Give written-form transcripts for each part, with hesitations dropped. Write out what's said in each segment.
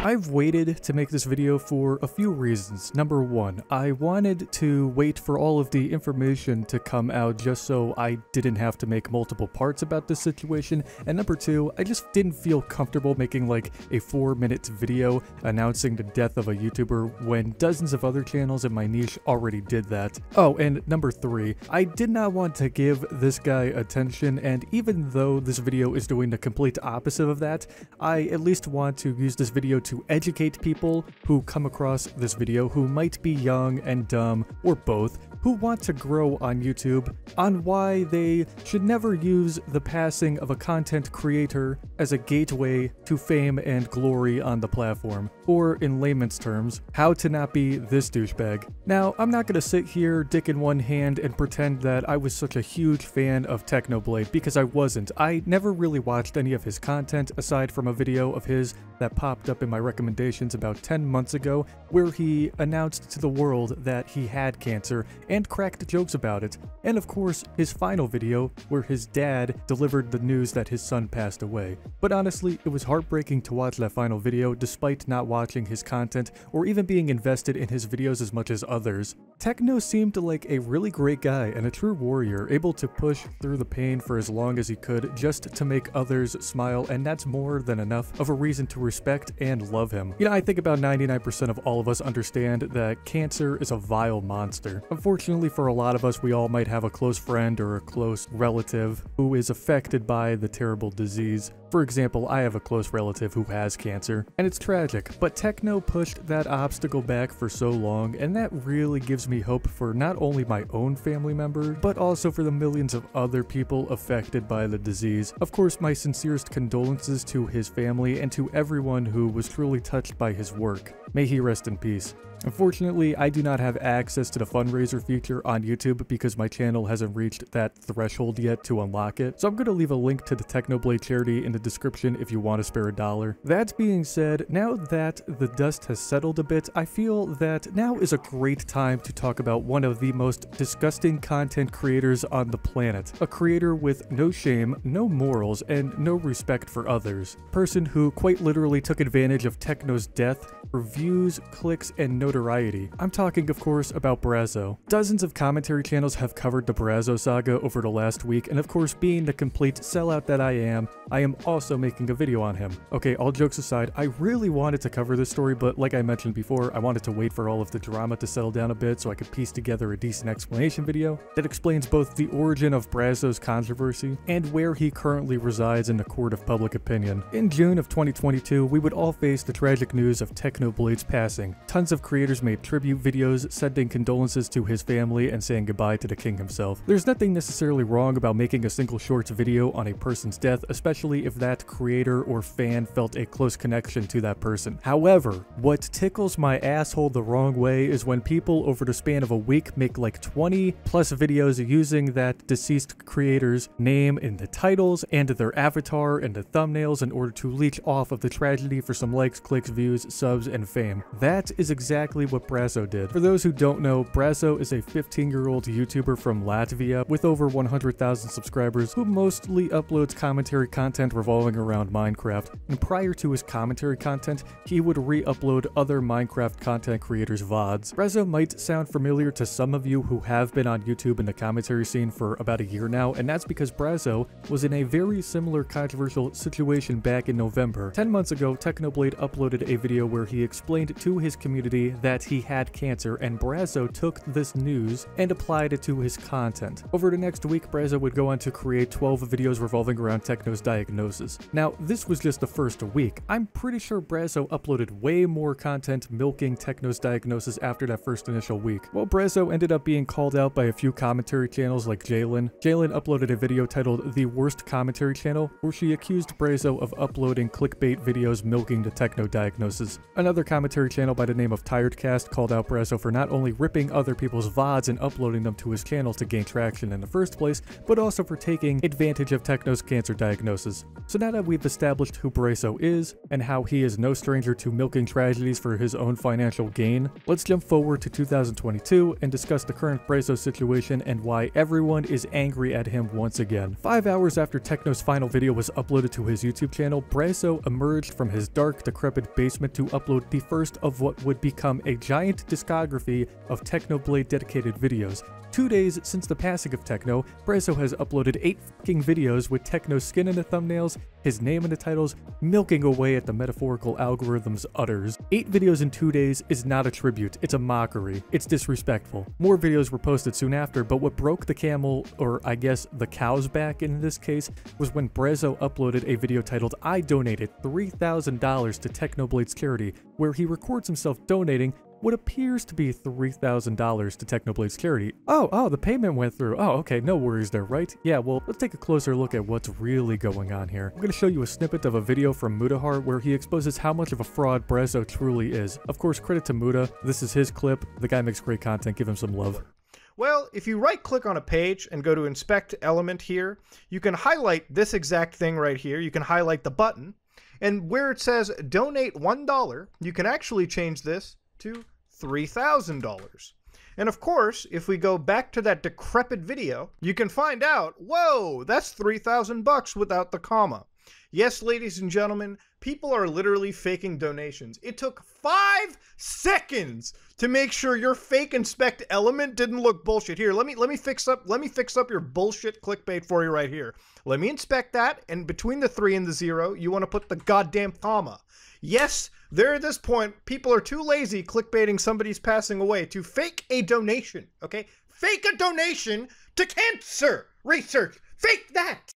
I've waited to make this video for a few reasons. Number one, I wanted to wait for all of the information to come out just so I didn't have to make multiple parts about this situation. And number two, I just didn't feel comfortable making like a 4-minute video announcing the death of a YouTuber when dozens of other channels in my niche already did that. Oh, and number three, I did not want to give this guy attention, and even though this video is doing the complete opposite of that, I at least want to use this video to educate people who come across this video who might be young and dumb, or both, who want to grow on YouTube, on why they should never use the passing of a content creator as a gateway to fame and glory on the platform, or in layman's terms, how to not be this douchebag. Now, I'm not gonna sit here dick in one hand and pretend that I was such a huge fan of Technoblade, because I wasn't. I never really watched any of his content aside from a video of his that popped up in my recommendations about 10 months ago, where he announced to the world that he had cancer and cracked jokes about it, and of course his final video where his dad delivered the news that his son passed away. But honestly, it was heartbreaking to watch that final video despite not watching his content or even being invested in his videos as much as others. Techno seemed like a really great guy and a true warrior, able to push through the pain for as long as he could just to make others smile, and that's more than enough of a reason to respect and love him. You know, I think about 99% of all of us understand that cancer is a vile monster. Unfortunately for a lot of us, we all might have a close friend or a close relative who is affected by the terrible disease. For example, I have a close relative who has cancer, and it's tragic, but Techno pushed that obstacle back for so long, and that really gives me hope for not only my own family member, but also for the millions of other people affected by the disease. Of course, my sincerest condolences to his family and to everyone who was truly touched by his work. May he rest in peace. Unfortunately, I do not have access to the fundraiser feature on YouTube because my channel hasn't reached that threshold yet to unlock it, so I'm going to leave a link to the Technoblade charity in the description if you want to spare $1. That being said, now that the dust has settled a bit, I feel that now is a great time to talk about one of the most disgusting content creators on the planet. A creator with no shame, no morals, and no respect for others. Person who quite literally took advantage of Techno's death for views, clicks, and notoriety. I'm talking, of course, about Braso. Dozens of commentary channels have covered the Braso saga over the last week, and of course, being the complete sellout that I am also making a video on him. Okay, all jokes aside, I really wanted to cover this story, but like I mentioned before, I wanted to wait for all of the drama to settle down a bit so I could piece together a decent explanation video that explains both the origin of Braso's controversy and where he currently resides in the court of public opinion. In June of 2022, we would all face the tragic news of Technoblade's passing. Tons of creators made tribute videos, sending condolences to his family and saying goodbye to the king himself. There's nothing necessarily wrong about making a single short video on a person's death, especially if that creator or fan felt a close connection to that person. However, what tickles my asshole the wrong way is when people over the span of a week make like 20 plus videos using that deceased creator's name in the titles and their avatar and the thumbnails in order to leech off of the tragedy for some likes, clicks, views, subs, and fame. That is exactly what Braso did. For those who don't know, Braso is a 15-year-old YouTuber from Latvia with over 100,000 subscribers who mostly uploads commentary content revolving around Minecraft. And prior to his commentary content, he would re-upload other Minecraft content creators' VODs. Braso might sound familiar to some of you who have been on YouTube in the commentary scene for about a year now, and that's because Braso was in a very similar controversial situation back in November. 10 months ago, Technoblade uploaded a video where he explained to his community that he had cancer, and Braso took this news and applied it to his content. Over the next week, Braso would go on to create 12 videos revolving around Techno's diagnosis. Now, this was just the first week. I'm pretty sure Braso uploaded way more content milking Techno's diagnosis after that first initial week. Well, Braso ended up being called out by a few commentary channels like Jalen. Jalen uploaded a video titled The Worst Commentary Channel, where she accused Braso of uploading clickbait videos milking the Techno diagnosis. Another commentary channel by the name of Tiredcast called out Braso for not only ripping other people's VODs and uploading them to his channel to gain traction in the first place, but also for taking advantage of Techno's cancer diagnosis. So now that we've established who Braso is, and how he is no stranger to milking tragedies for his own financial gain, let's jump forward to 2022 and discuss the current Braso situation and why everyone is angry at him once again. 5 hours after Techno's final video was uploaded to his YouTube channel, Braso emerged from his dark, decrepit basement to upload the first of what would become a giant discography of Technoblade dedicated videos. 2 days since the passing of Techno, Braso has uploaded 8 fucking videos with Techno's skin in the thumbnails, his name in the titles, milking away at the metaphorical algorithm's udders. 8 videos in 2 days is not a tribute, it's a mockery. It's disrespectful. More videos were posted soon after, but what broke the camel, or I guess the cow's back in this case, was when Braso uploaded a video titled "I donated $3,000 to Technoblade's charity," where he records himself donating what appears to be $3,000 to Technoblade's charity. Oh, the payment went through. Oh, okay, no worries there, right? Yeah, well, let's take a closer look at what's really going on here. I'm gonna show you a snippet of a video from Mudahar where he exposes how much of a fraud Braso truly is. Of course, credit to Muda. This is his clip. The guy makes great content. Give him some love. Well, if you right-click on a page and go to Inspect Element here, you can highlight this exact thing right here. You can highlight the button, and where it says Donate $1, you can actually change this to $3,000. And of course, if we go back to that decrepit video, you can find out, whoa, that's 3,000 bucks without the comma. Yes, ladies and gentlemen, people are literally faking donations. It took 5 seconds to make sure your fake inspect element didn't look bullshit. Here, let me fix up your bullshit clickbait for you right here. Let me inspect that, and between the 3 and the 0, you want to put the goddamn comma. Yes, there at this point, people are too lazy clickbaiting somebody's passing away to fake a donation, okay? Fake a donation to cancer research. Fake that!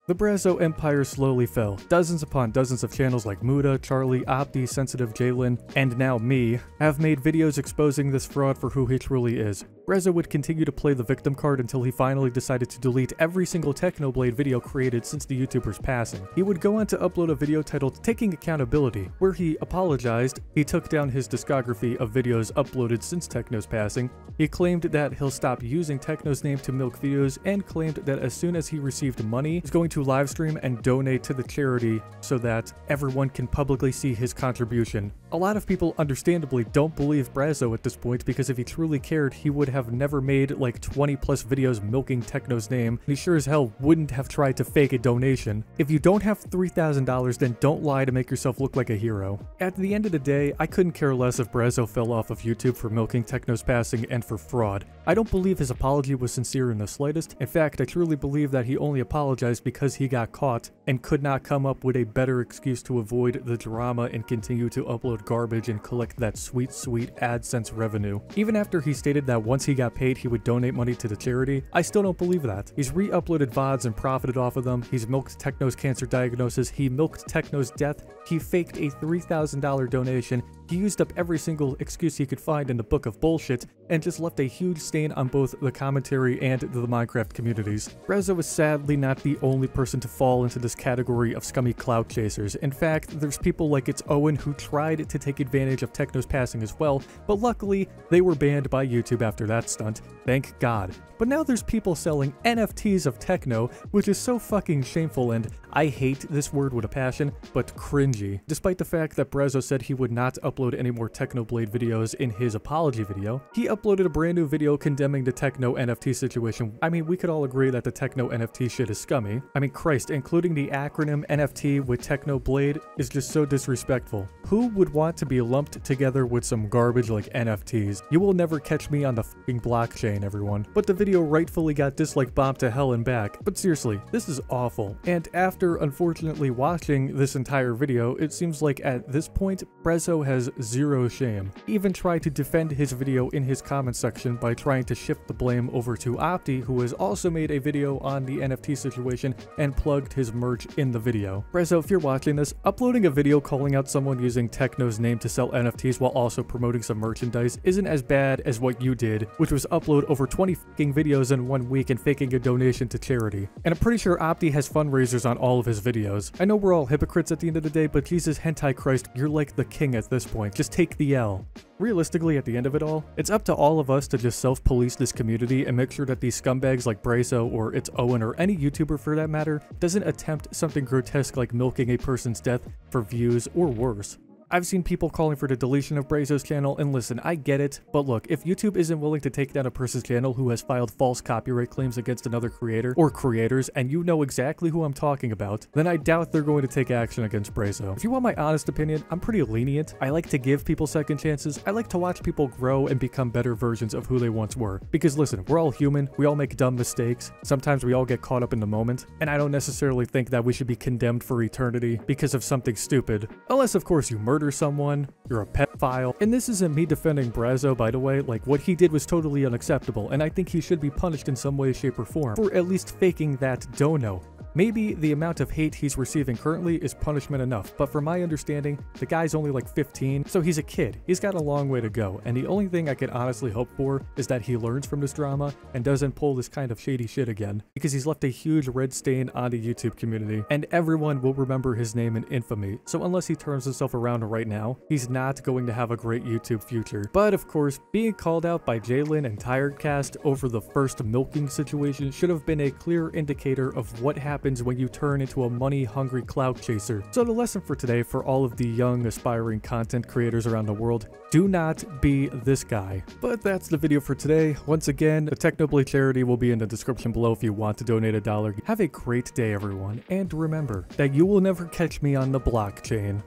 The Braso empire slowly fell. Dozens upon dozens of channels like Muda, Charlie, Opti, Sensitive Jalen, and now me, have made videos exposing this fraud for who he truly is. Braso would continue to play the victim card until he finally decided to delete every single Technoblade video created since the YouTuber's passing. He would go on to upload a video titled "Taking Accountability," where he apologized, he took down his discography of videos uploaded since Techno's passing, he claimed that he'll stop using Techno's name to milk videos, and claimed that as soon as he received money, he's going to livestream and donate to the charity so that everyone can publicly see his contribution. A lot of people understandably don't believe Braso at this point, because if he truly cared, he would have never made like 20 plus videos milking Techno's name, and he sure as hell wouldn't have tried to fake a donation. If you don't have $3,000, then don't lie to make yourself look like a hero. At the end of the day, I couldn't care less if Braso fell off of YouTube for milking Techno's passing and for fraud. I don't believe his apology was sincere in the slightest. In fact, I truly believe that he only apologized because he got caught and could not come up with a better excuse to avoid the drama and continue to upload garbage and collect that sweet, sweet AdSense revenue. Even after he stated that once he got paid, he would donate money to the charity, I still don't believe that. He's re-uploaded VODs and profited off of them. He's milked Techno's cancer diagnosis. He milked Techno's death. He faked a $3,000 donation. He used up every single excuse he could find in the book of bullshit, and just left a huge stain on both the commentary and the Minecraft communities. Braso is sadly not the only person to fall into this category of scummy clout chasers. In fact, there's people like It's Owen who tried to take advantage of Techno's passing as well, but luckily, they were banned by YouTube after that stunt. Thank God. But now there's people selling NFTs of Techno, which is so fucking shameful, and I hate this word with a passion, but cringy. Despite the fact that Braso said he would not upload any more Technoblade videos in his apology video, he uploaded a brand new video condemning the Techno NFT situation. I mean, we could all agree that the Techno NFT shit is scummy. I mean, Christ, including the acronym NFT with Technoblade is just so disrespectful. Who would want to be lumped together with some garbage like NFTs? You will never catch me on the fucking blockchain, everyone. But the video rightfully got dislike bombed to hell and back. But seriously, this is awful. And after unfortunately watching this entire video, it seems like at this point, Braso has zero shame. He even tried to defend his video in his comment section by trying to shift the blame over to Opti, who has also made a video on the NFT situation and plugged his merch in the video. Braso, if you're watching this, uploading a video calling out someone using Techno's name to sell NFTs while also promoting some merchandise isn't as bad as what you did, which was upload over 20 fucking videos in 1 week and faking a donation to charity. And I'm pretty sure Opti has fundraisers on all all of his videos. I know we're all hypocrites at the end of the day, but Jesus hentai Christ, you're like the king at this point. Just take the L. Realistically, at the end of it all, it's up to all of us to just self-police this community and make sure that these scumbags like Braso or it's Owen or any YouTuber for that matter doesn't attempt something grotesque like milking a person's death for views or worse. I've seen people calling for the deletion of Braso's channel, and listen, I get it, but look, if YouTube isn't willing to take down a person's channel who has filed false copyright claims against another creator or creators, and you know exactly who I'm talking about, then I doubt they're going to take action against Braso. If you want my honest opinion, I'm pretty lenient. I like to give people second chances. I like to watch people grow and become better versions of who they once were. Because listen, we're all human, we all make dumb mistakes, sometimes we all get caught up in the moment, and I don't necessarily think that we should be condemned for eternity because of something stupid. Unless, of course, you murder someone, you're a pedophile. And this isn't me defending Braso, by the way. Like, what he did was totally unacceptable, and I think he should be punished in some way, shape, or form for at least faking that dono. Maybe the amount of hate he's receiving currently is punishment enough, but from my understanding, the guy's only like 15, so he's a kid. He's got a long way to go, and the only thing I can honestly hope for is that he learns from this drama and doesn't pull this kind of shady shit again, because he's left a huge red stain on the YouTube community, and everyone will remember his name in infamy, so unless he turns himself around right now, he's not going to have a great YouTube future. But of course, being called out by Jalen and Tiredcast over the first milking situation should have been a clear indicator of what happens when you turn into a money-hungry clout chaser. So the lesson for today for all of the young, aspiring content creators around the world, do not be this guy. But that's the video for today. Once again, the Technoblade charity will be in the description below if you want to donate $1. Have a great day, everyone, and remember that you will never catch me on the blockchain.